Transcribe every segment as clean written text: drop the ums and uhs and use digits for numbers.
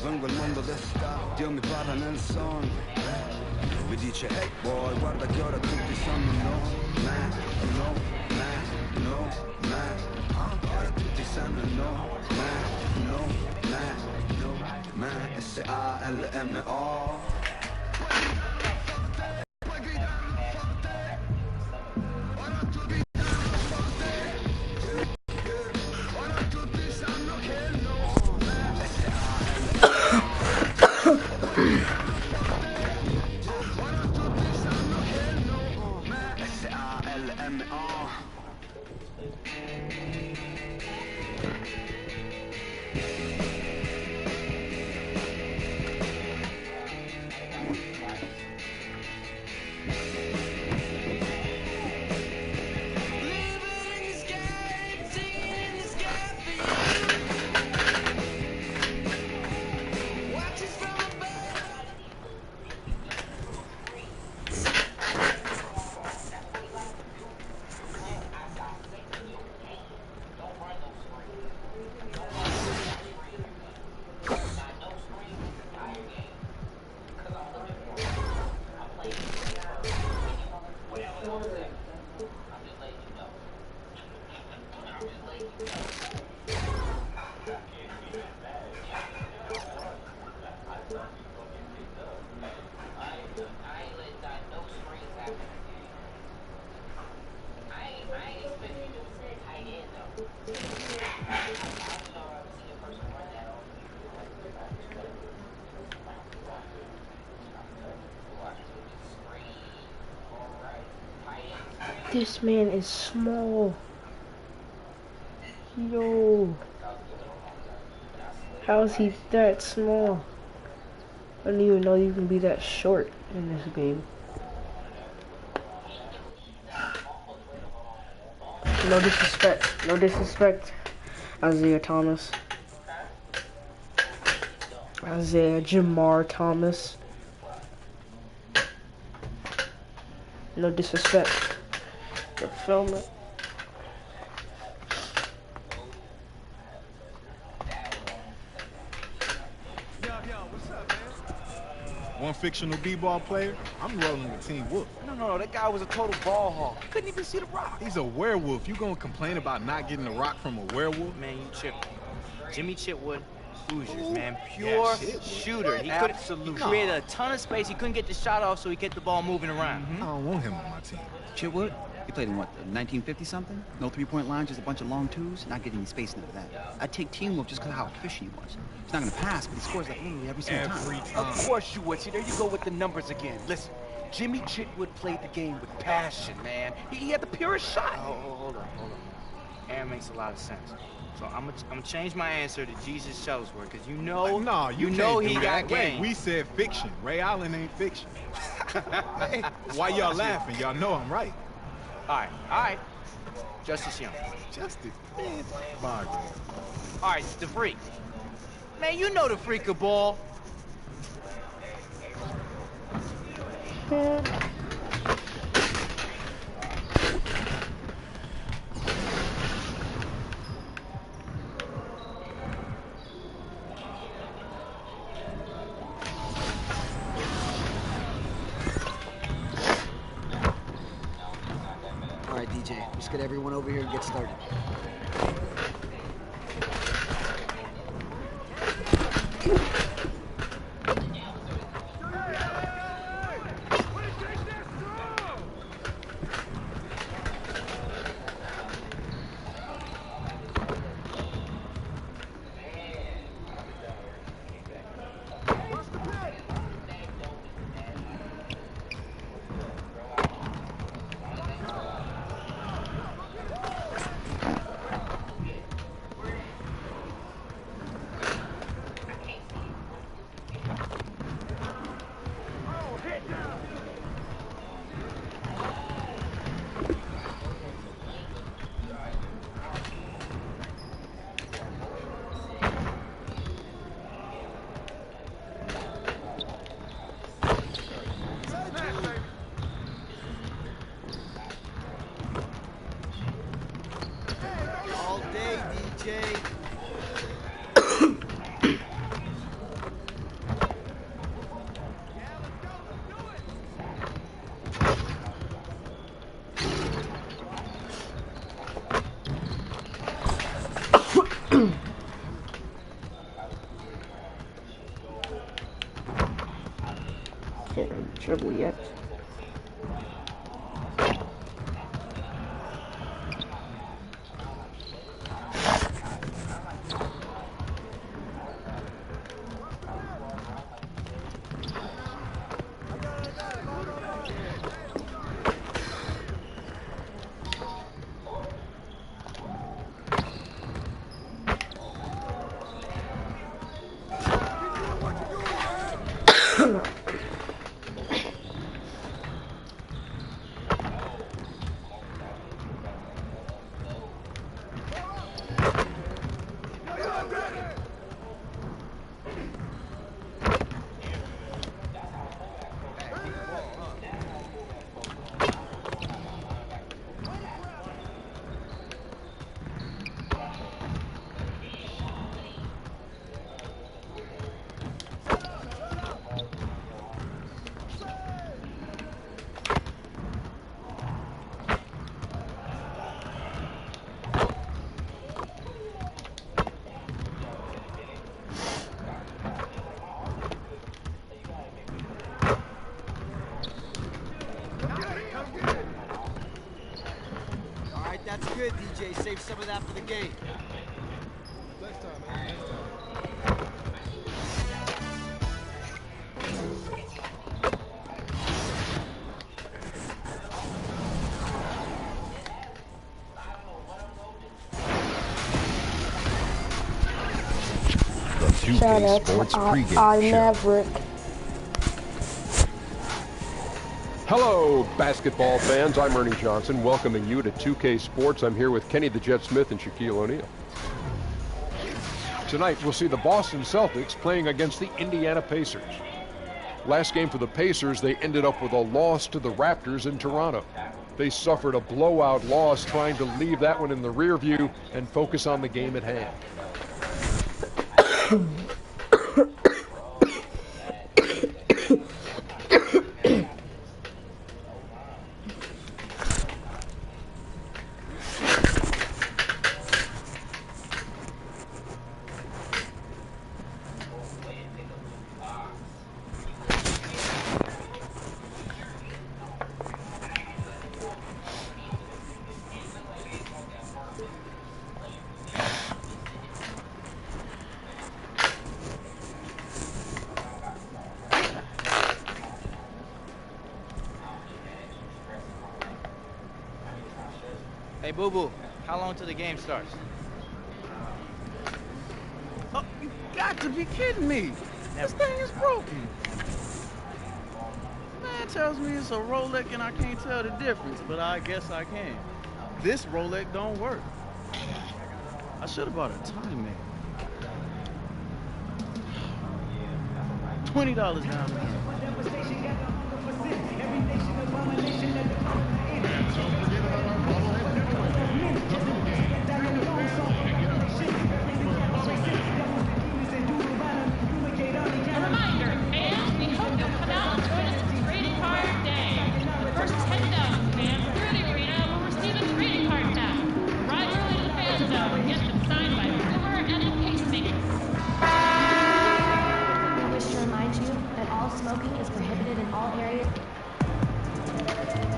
Vengo il mondo d'estate, Dio mi parla nel sonno. Mi dice, hey boy, guarda che ora tutti sanno no, man, no, man, no, man. Ora tutti sanno no, man, no, man, no, man. S-A-L-M-O. This man is small. Yo. How is he that small? I didn't even know you can be that short in this game. No disrespect. No disrespect. Isaiah Thomas. Isaiah Jamar Thomas. No disrespect. The film it. One fictional b-ball player, I'm rolling with Team Wolf. No, that guy was a total ball hog. He couldn't even see the rock. He's a werewolf. You gonna complain about not getting the rock from a werewolf? Man, you tripping. Jimmy Chitwood, Hoosiers, man. Yeah, Pure shooter. He Absolutely. created a ton of space. He couldn't get the shot off, so he kept the ball moving around. I don't want him on my team. Chitwood? He played in what, 1950-something? No three-point line, just a bunch of long twos? Not getting any space into that. I'd take Team Wolf just because of how efficient he was. He's not going to pass, but he scores like literally every single time. Of course you would. See, there you go with the numbers again. Listen, Jimmy Chitwood played the game with passion, man. He had the purest shot. Oh, hold on. Aaron makes a lot of sense. So I'm gonna change my answer to Jesus Shuttlesworth, because you know, No, you know can't he do got that. Wait, game. we said fiction. Ray Allen ain't fiction. Why y'all laughing? Y'all know I'm right. All right. Justice Young. Justice, man. Mark. All right, the freak. Man, you know the freak of ball. All right, DJ, let's get everyone over here and get started. Can't dribble yet. That's good, DJ. Save some of that for the game. Next time, man. Next time. The 2K Sports pregame show. Maverick. Hello, basketball fans. I'm Ernie Johnson, welcoming you to 2K Sports. I'm here with Kenny the Jet Smith and Shaquille O'Neal. Tonight, we'll see the Boston Celtics playing against the Indiana Pacers. Last game for the Pacers, they ended up with a loss to the Raptors in Toronto. They suffered a blowout loss, trying to leave that one in the rear view and focus on the game at hand. Hey, Boo-Boo, how long till the game starts? Oh, you got to be kidding me. This thing is broken. Man tells me it's a Rolex and I can't tell the difference, but I guess I can. This Rolex don't work. I should have bought a time man. $20 down.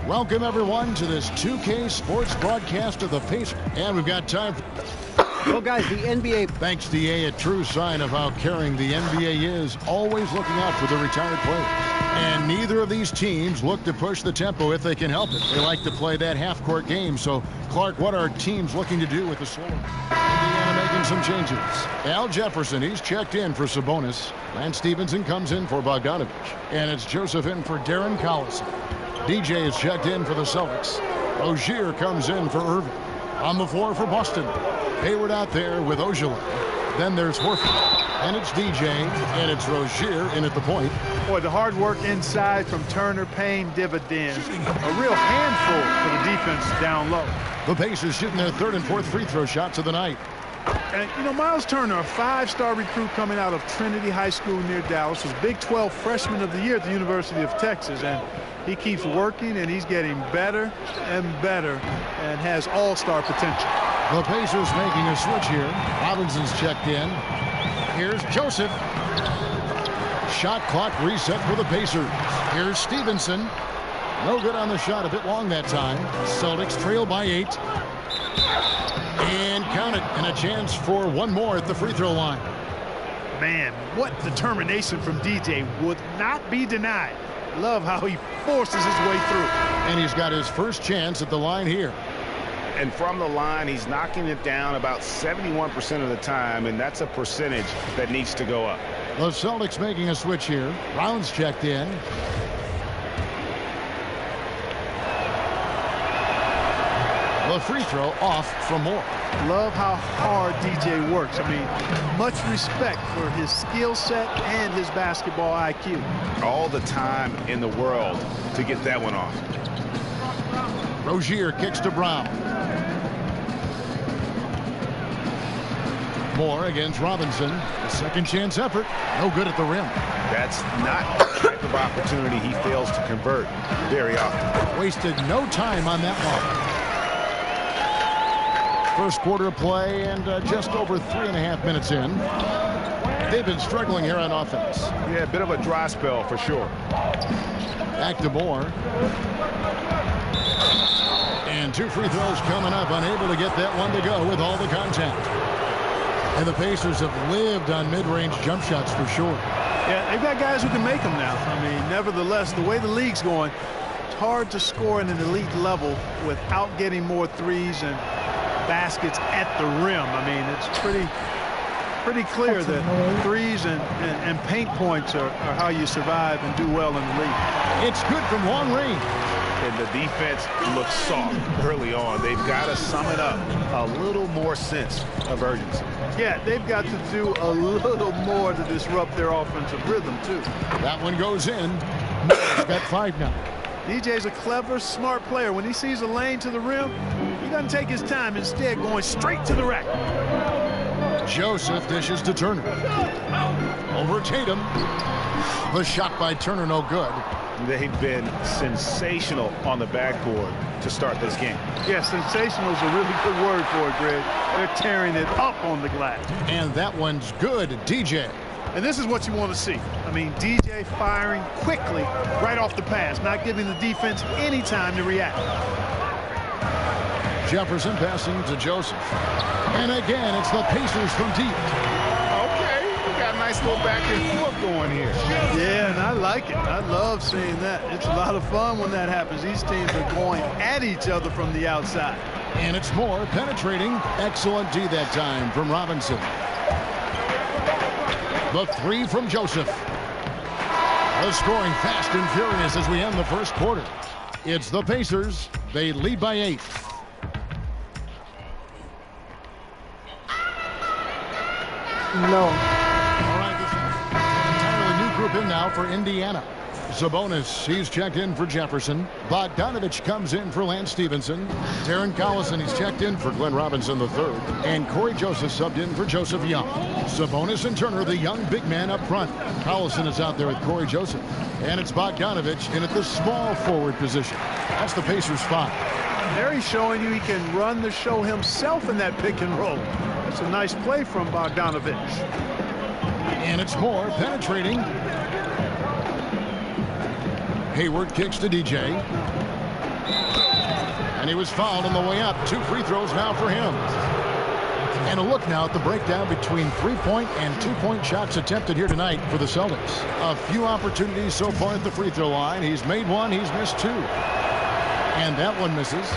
Welcome, everyone, to this 2K Sports broadcast of the Pacers. And we've got time for... Well, guys, the NBA... Thanks, DA, a true sign of how caring the NBA is, always looking out for the retired players. And neither of these teams look to push the tempo if they can help it. They like to play that half-court game. So, Clark, what are teams looking to do with the slower? Indiana making some changes. Al Jefferson, he's checked in for Sabonis. Lance Stevenson comes in for Bogdanovich. And it's Joseph in for Darren Collison. DJ is checked in for the Celtics. Rozier comes in for Irving. On the floor for Boston. Hayward out there with Ojala. Then there's Horford. And it's DJ, and it's Rozier in at the point. Boy, the hard work inside from Turner paying dividends. A real handful for the defense down low. The Pacers shooting their third and fourth free throw shots of the night. And, you know, Miles Turner, a five-star recruit coming out of Trinity High School near Dallas, was Big 12 Freshman of the Year at the University of Texas. And he keeps working, and he's getting better and better and has all-star potential. The Pacers making a switch here. Robinson's checked in. Here's Joseph. Shot clock reset for the Pacers. Here's Stevenson. No good on the shot, a bit long that time. Celtics trail by 8. And count it, and a chance for one more at the free throw line. Man, what determination from DJ would not be denied. Love how he forces his way through. And he's got his first chance at the line here. And from the line, he's knocking it down about 71% of the time, and that's a percentage that needs to go up. The Celtics making a switch here. Brown's checked in. The free throw off from Moore. Love how hard DJ works. I mean, much respect for his skill set and his basketball IQ. All the time in the world to get that one off. Rozier kicks to Brown. Moore against Robinson. A second chance effort. No good at the rim. That's not the type of opportunity he fails to convert very often. Wasted no time on that one. First quarter of play and just over 3.5 minutes in. They've been struggling here on offense. Yeah, a bit of a dry spell for sure. Back to Moore. And 2 free throws coming up. Unable to get that one to go with all the contact. And the Pacers have lived on mid-range jump shots for sure. Yeah, they've got guys who can make them now. I mean, nevertheless, the way the league's going, it's hard to score at an elite level without getting more threes and baskets at the rim. I mean, it's pretty clear that threes and paint points are how you survive and do well in the league. It's good from long range. And the defense looks soft early on. They've got to sum it up a little more sense of urgency. Yeah, they've got to do a little more to disrupt their offensive rhythm, too. That one goes in. Moore's got 5 now. DJ's a clever, smart player. When he sees a lane to the rim, he doesn't take his time, instead going straight to the rack. Joseph dishes to Turner. Over Tatum. The shot by Turner no good. They've been sensational on the backboard to start this game. Yeah, sensational is a really good word for it, Greg. They're tearing it up on the glass. And that one's good, DJ. And this is what you want to see. I mean, DJ firing quickly right off the pass, not giving the defense any time to react. Jefferson passing to Joseph. And again, it's the Pacers from deep. Okay, we got a nice little back and forth going here. Yeah, and I like it. I love seeing that. It's a lot of fun when that happens. These teams are going at each other from the outside. And it's Moore penetrating. Excellent D that time from Robinson. The 3 from Joseph. The scoring fast and furious as we end the first quarter. It's the Pacers. They lead by 8. No. All right, this is an entirely new group in now for Indiana. Sabonis, he's checked in for Jefferson. Bogdanovich comes in for Lance Stevenson. Darren Collison, he's checked in for Glenn Robinson III. And Corey Joseph subbed in for Joseph Young. Sabonis and Turner, the young big man up front. Collison is out there with Corey Joseph. And it's Bogdanovich in at the small forward position. That's the Pacers 5. There he's showing you he can run the show himself in that pick and roll. That's a nice play from Bogdanovich. And it's Moore penetrating. Hayward kicks to DJ. And he was fouled on the way up. 2 free throws now for him. And a look now at the breakdown between 3-point and 2-point shots attempted here tonight for the Celtics. A few opportunities so far at the free throw line. He's made 1, he's missed 2. And that one misses.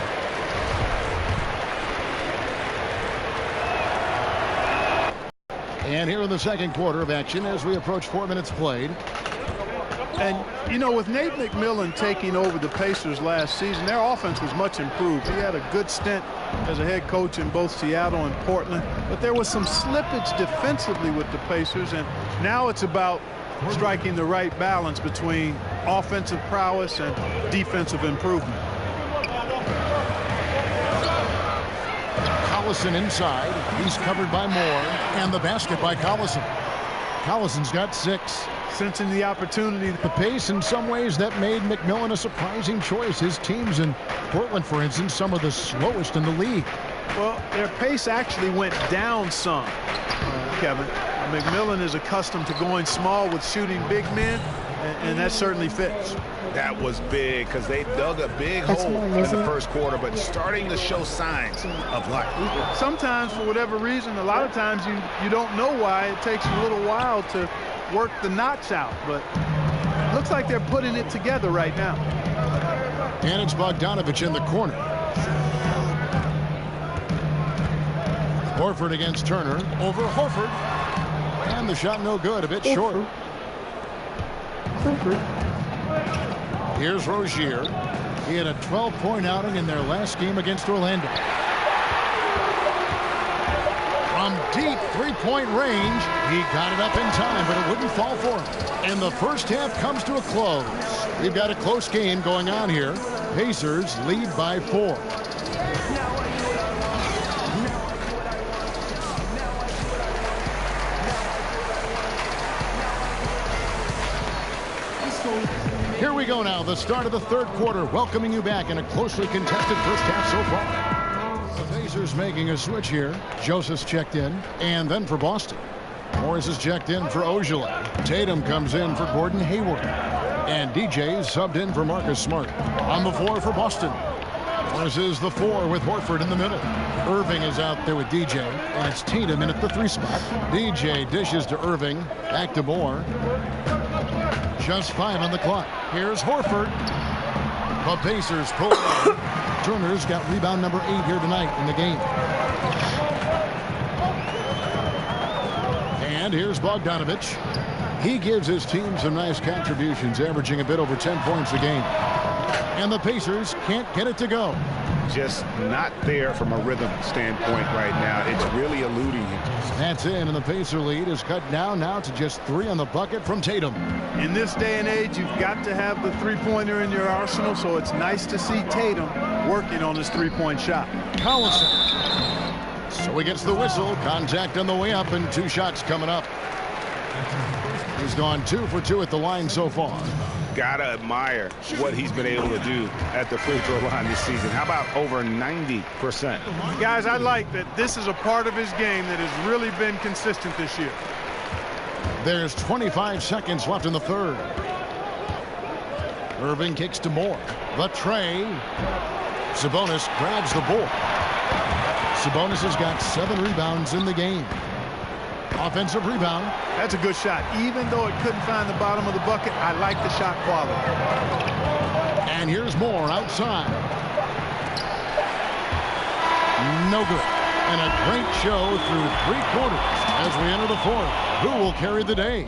And here in the second quarter of action as we approach 4 minutes played. And, you know, with Nate McMillan taking over the Pacers last season, their offense was much improved. He had a good stint as a head coach in both Seattle and Portland, but there was some slippage defensively with the Pacers, and now it's about striking the right balance between offensive prowess and defensive improvement. Collison inside. He's covered by Moore, and the basket by Collison. Collison's got 6. Sensing the opportunity. The pace in some ways that made McMillan a surprising choice. His teams in Portland, for instance, some of the slowest in the league. Well, their pace actually went down some, Kevin. McMillan is accustomed to going small with shooting big men, and that certainly fits. That was big because they dug a big hole in the first quarter, but starting to show signs of life. Sometimes, for whatever reason, a lot of times you don't know why. It takes a little while to work the knots out, but it looks like they're putting it together right now. And it's Bogdanovich in the corner. Horford against Turner. Over Horford. And the shot no good. A bit short. Here's Rozier. He had a 12-point outing in their last game against Orlando. From deep three-point range, he got it up in time, but it wouldn't fall for him. And the first half comes to a close. We've got a close game going on here. Pacers lead by 4. Here we go now, the start of the third quarter, welcoming you back in a closely contested first half so far. The Pacers making a switch here. Joseph's checked in, and then for Boston. Morris is checked in for Ojeleye. Tatum comes in for Gordon Hayward. And DJ subbed in for Marcus Smart. On the floor for Boston. Morris is the 4 with Horford in the middle. Irving is out there with DJ, and it's Tatum in at the 3 spot. DJ dishes to Irving, back to Moore. Just 5 on the clock. Here's Horford. The Pacers pull on. Turner's got rebound number 8 here tonight in the game. And here's Bogdanovich. He gives his team some nice contributions, averaging a bit over 10 points a game. And the Pacers can't get it to go. Just not there from a rhythm standpoint right now. It's really eluding him. That's in, and the Pacer lead is cut down now to just 3 on the bucket from Tatum. In this day and age, you've got to have the three-pointer in your arsenal, so it's nice to see Tatum working on his three-point shot. Collison. So he gets the whistle. Contact on the way up, and 2 shots coming up. He's gone 2 for 2 at the line so far. Gotta admire what he's been able to do at the free throw line this season. How about over 90%? Guys, I like that this is a part of his game that has really been consistent this year. There's 25 seconds left in the third. Irving kicks to Moore. The tray. Sabonis grabs the board. Sabonis has got 7 rebounds in the game. Offensive rebound. That's a good shot. Even though it couldn't find the bottom of the bucket, I like the shot quality. And here's Moore outside. No good. And a great show through 3 quarters as we enter the fourth. Who will carry the day?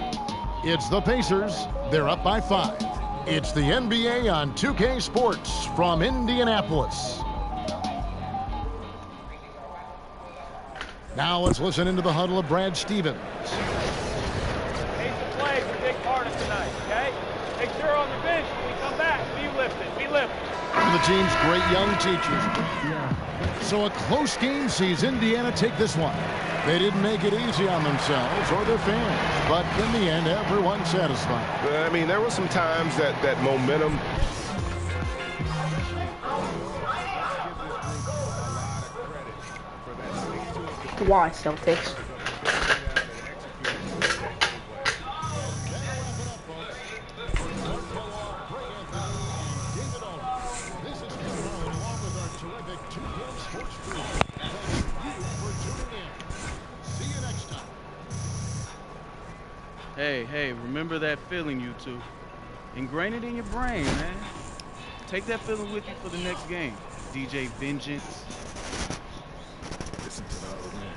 It's the Pacers. They're up by 5. It's the NBA on 2K Sports from Indianapolis. Now let's listen into the huddle of Brad Stevens. Pace of play is a big part of tonight, okay? Make sure on the bench when we come back, be lifted, be lifted. The team's great young teachers. So a close game sees Indiana take this one. They didn't make it easy on themselves or their fans, but in the end, everyone's satisfied. I mean, there were some times that momentum. Why, Celtics? Hey, remember that feeling, you two. Ingrain it in your brain, man. Take that feeling with you for the next game. DJ Vengeance. Listen to the old man.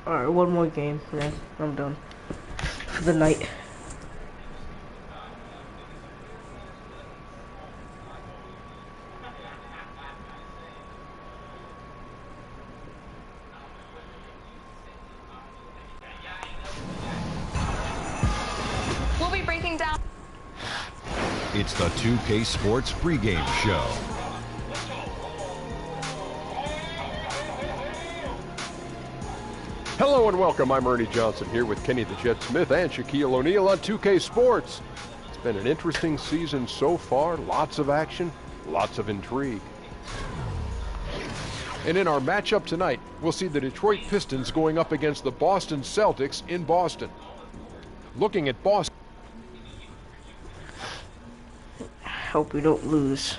Alright, one more game, and then I'm done for the night. We'll be breaking down. It's the 2K Sports pregame show. Hello and welcome. I'm Ernie Johnson here with Kenny the Jet Smith and Shaquille O'Neal on 2K Sports. It's been an interesting season so far. Lots of action, lots of intrigue. And in our matchup tonight, we'll see the Detroit Pistons going up against the Boston Celtics in Boston. Looking at Boston. Hope we don't lose.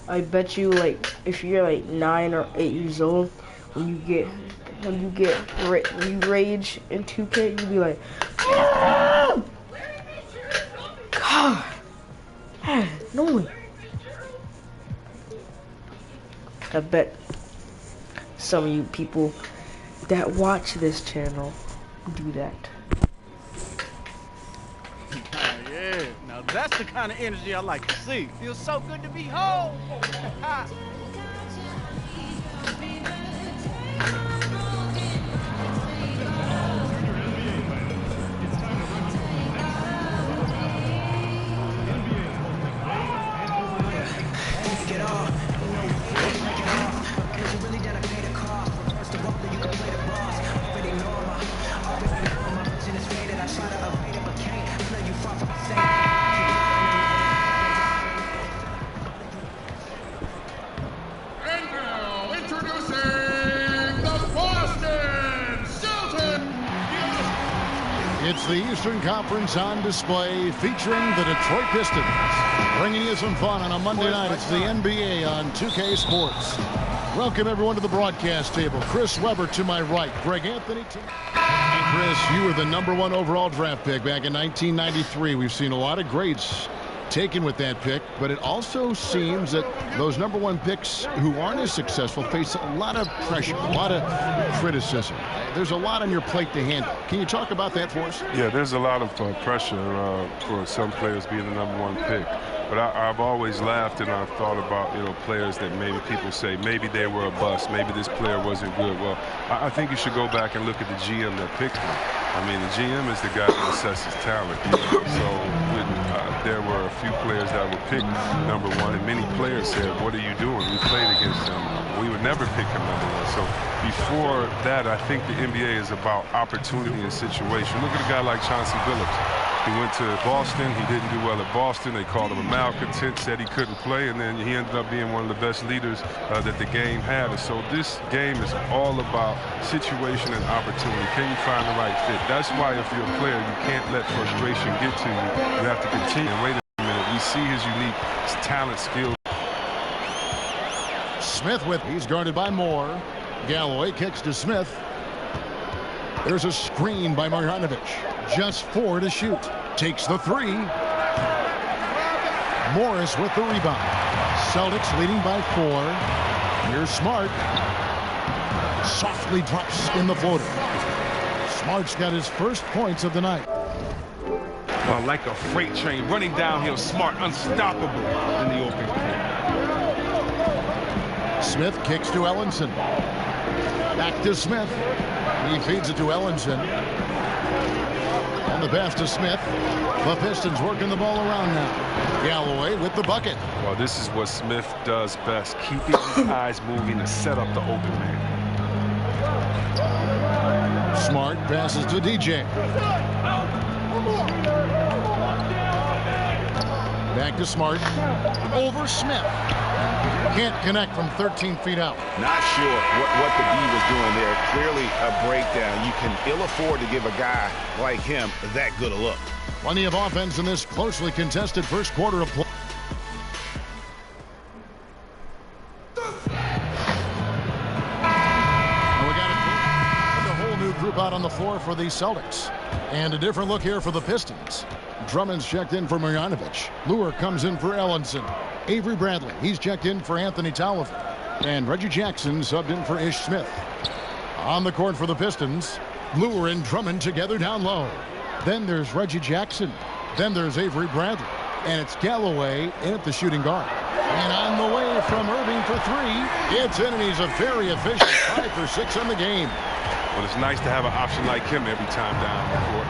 I bet you, like, if you're like 9 or 8 years old, when you rage in 2K, you'll be like, ah! God, man, annoying. I bet some of you people that watch this channel do that. Yeah, now that's the kind of energy I like to see. Feels so good to be home. It's the Eastern Conference on display featuring the Detroit Pistons. Bringing you some fun on a Monday night. It's the NBA on 2K Sports. Welcome everyone to the broadcast table. Chris Webber to my right. Greg Anthony to Chris, you were the #1 overall draft pick back in 1993. We've seen a lot of greats taken with that pick, but it also seems that those #1 picks who aren't as successful face a lot of pressure, a lot of criticism. There's a lot on your plate to handle. Can you talk about that for us? Yeah, there's a lot of pressure for some players being the #1 pick. But I've always laughed and I've thought about, players that maybe people say maybe they were a bust, maybe this player wasn't good. Well, I think you should go back and look at the GM that picked him. I mean, the GM is the guy that assesses talent. So there were a few players that were picked #1, and many players said, "What are you doing? We played against them. We would never pick him #1." So before that, I think the NBA is about opportunity and situation. Look at a guy like Chauncey Billups. He went to Boston. He didn't do well at Boston. They called him a malcontent, said he couldn't play, and then he ended up being one of the best leaders that the game had. And so this game is all about situation and opportunity. Can you find the right fit? That's why if you're a player, you can't let frustration get to you. You have to continue. And wait a minute. We see his unique talent, skill. Smith he's guarded by Moore. Galloway kicks to Smith. There's a screen by Marjanovic. Just 4 to shoot. Takes the 3. Morris with the rebound. Celtics leading by 4. Here's Smart. Softly drops in the floater. Smart's got his first points of the night. Well, like a freight train running downhill, Smart, unstoppable in the open court. Smith kicks to Ellenson. Back to Smith. He feeds it to Ellenson. And the pass to Smith. The Pistons working the ball around now. Galloway with the bucket. Well, this is what Smith does best, keeping his eyes moving to set up the open man. Smart passes to DJ. Back to Smart. Over Smith. Can't connect from 13 feet out. Not sure what the D was doing there. Clearly a breakdown. You can ill afford to give a guy like him that good a look. Plenty of offense in this closely contested first quarter of play. And we got a whole new group out on the floor for the Celtics. And a different look here for the Pistons. Drummond's checked in for Marjanovic. Luer comes in for Ellenson. Avery Bradley, he's checked in for Anthony Tolliver. And Reggie Jackson subbed in for Ish Smith. On the court for the Pistons, Luer and Drummond together down low. Then there's Reggie Jackson. Then there's Avery Bradley. And it's Galloway in at the shooting guard. And on the way from Irving for three, it's in, and he's a very efficient 5 for 6 on the game. Well, it's nice to have an option like him every time down the court.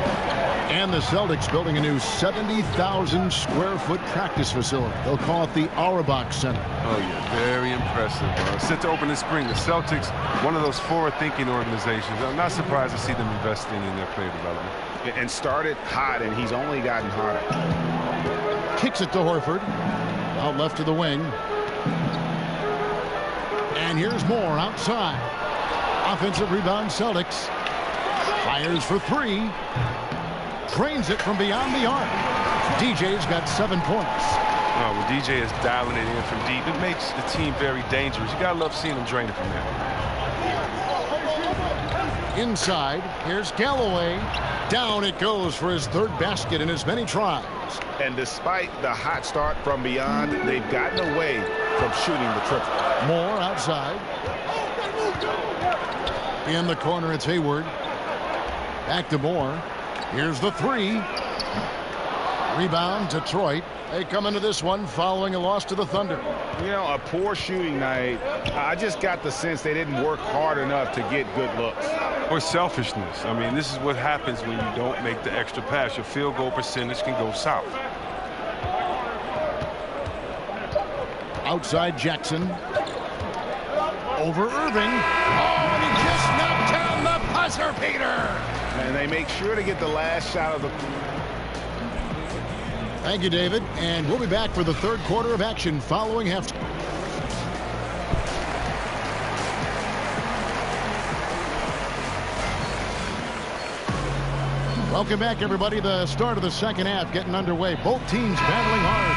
And the Celtics building a new 70,000 square foot practice facility. They'll call it the Auerbach Center. Oh, yeah, very impressive. Set to open this spring. The Celtics, one of those forward-thinking organizations. I'm not surprised to see them investing in their player development. And started hot, and he's only gotten hotter. Kicks it to Horford. Out left to the wing. And here's Moore outside. Offensive rebound, Celtics. Fires for three. Drains it from beyond the arc. DJ's got 7 points. Oh, when DJ is dialing it in from deep, it makes the team very dangerous. You gotta love seeing him drain it from there. Inside, here's Galloway. Down it goes for his 3rd basket in as many tries. And despite the hot start from beyond, they've gotten away from shooting the triple. Moore outside. In the corner, it's Hayward. Back to Moore. Here's the three. Rebound, Detroit. They come into this one following a loss to the Thunder. You know, a poor shooting night. I just got the sense they didn't work hard enough to get good looks. Or selfishness. I mean, this is what happens when you don't make the extra pass. Your field goal percentage can go south. Outside Jackson. Over Irving. Oh, and he just knocked down the buzzer beater. And they make sure to get the last shot of the... Thank you, David. And we'll be back for the 3rd quarter of action following halftime. Welcome back, everybody. The start of the 2nd half getting underway. Both teams battling hard.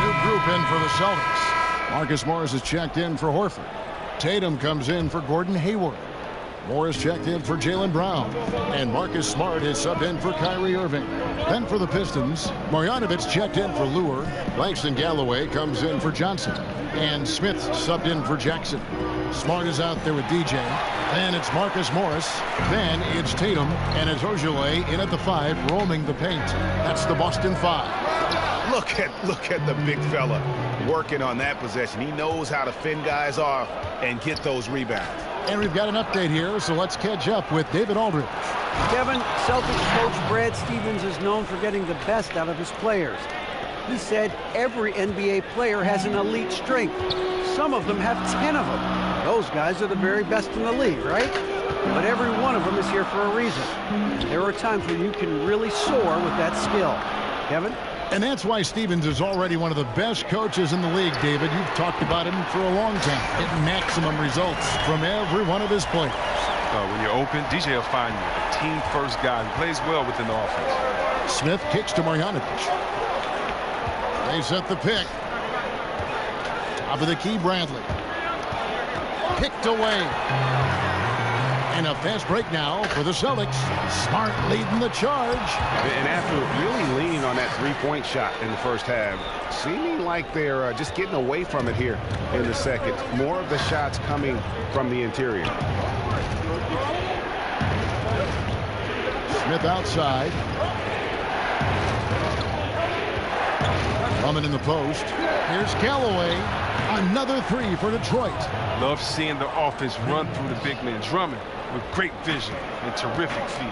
New group in for the Celtics. Marcus Morris is checked in for Horford. Tatum comes in for Gordon Hayward. Morris checked in for Jaylen Brown. And Marcus Smart is subbed in for Kyrie Irving. Then for the Pistons, Marjanovic checked in for Luer. Langston Galloway comes in for Johnson. And Smith subbed in for Jackson. Smart is out there with DJ. Then it's Marcus Morris. Then it's Tatum. And it's Ojale in at the 5, roaming the paint. That's the Boston 5. Look at the big fella working on that possession. He knows how to fend guys off and get those rebounds. And we've got an update here, so let's catch up with David Aldridge. Kevin, Celtics coach Brad Stevens is known for getting the best out of his players. He said every NBA player has an elite strength. Some of them have 10 of them. Those guys are the very best in the league, right? But every one of them is here for a reason. There are times when you can really soar with that skill. Kevin? And that's why Stevens is already one of the best coaches in the league, David. You've talked about him for a long time, getting maximum results from every one of his players. When you're open, DJ will find you. A team-first guy who plays well within the offense. Smith kicks to Marjanovic. They set the pick. Top of the key, Bradley. Picked away. And a fast break now for the Celtics. Smart leading the charge. And after really leaning on that three-point shot in the first half, seeming like they're just getting away from it here in the second. More of the shots coming from the interior. Smith outside. Drummond in the post. Here's Galloway. Another three for Detroit. Love seeing the offense run through the big man. Drummond with great vision and terrific feet.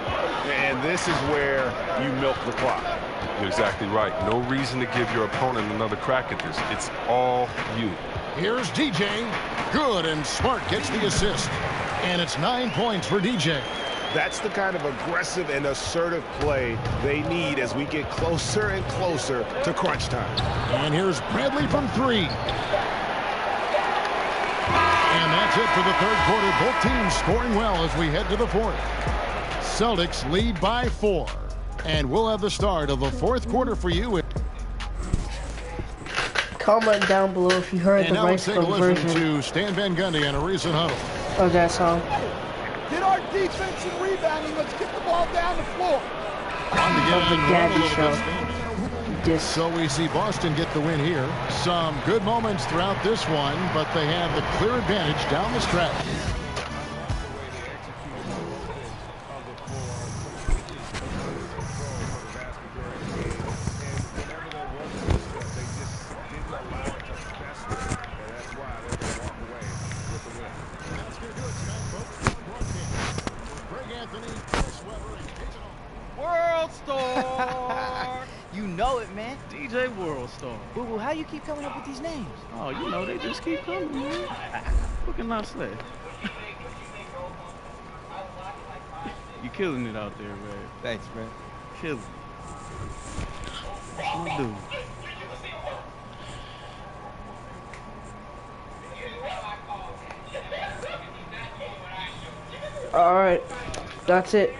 And this is where you milk the clock. You're exactly right. No reason to give your opponent another crack at this. It's all you. Here's DJ. Good, and Smart gets the assist. And it's 9 points for DJ. That's the kind of aggressive and assertive play they need as we get closer and closer to crunch time. And here's Bradley from three. And that's it for the third quarter. Both teams scoring well as we head to the fourth. Celtics lead by 4. And we'll have the start of the fourth quarter for you. Comment down below if you heard the right version to Stan Van Gundy and a recent huddle of that song. Get our defense and rebounding. Let's get the ball down the floor. of the Gaddy Show. So we see Boston get the win here. Some good moments throughout this one, but they have the clear advantage down the stretch. World Star! You know it, man. DJ World Star. Boo-boo, how you keep coming up with these names? Oh, you know, they just keep coming, man. What can I say? You killing it out there, man. Thanks, man. Killing it. My dude. Alright, that's it.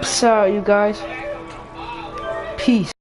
So, you guys. Peace.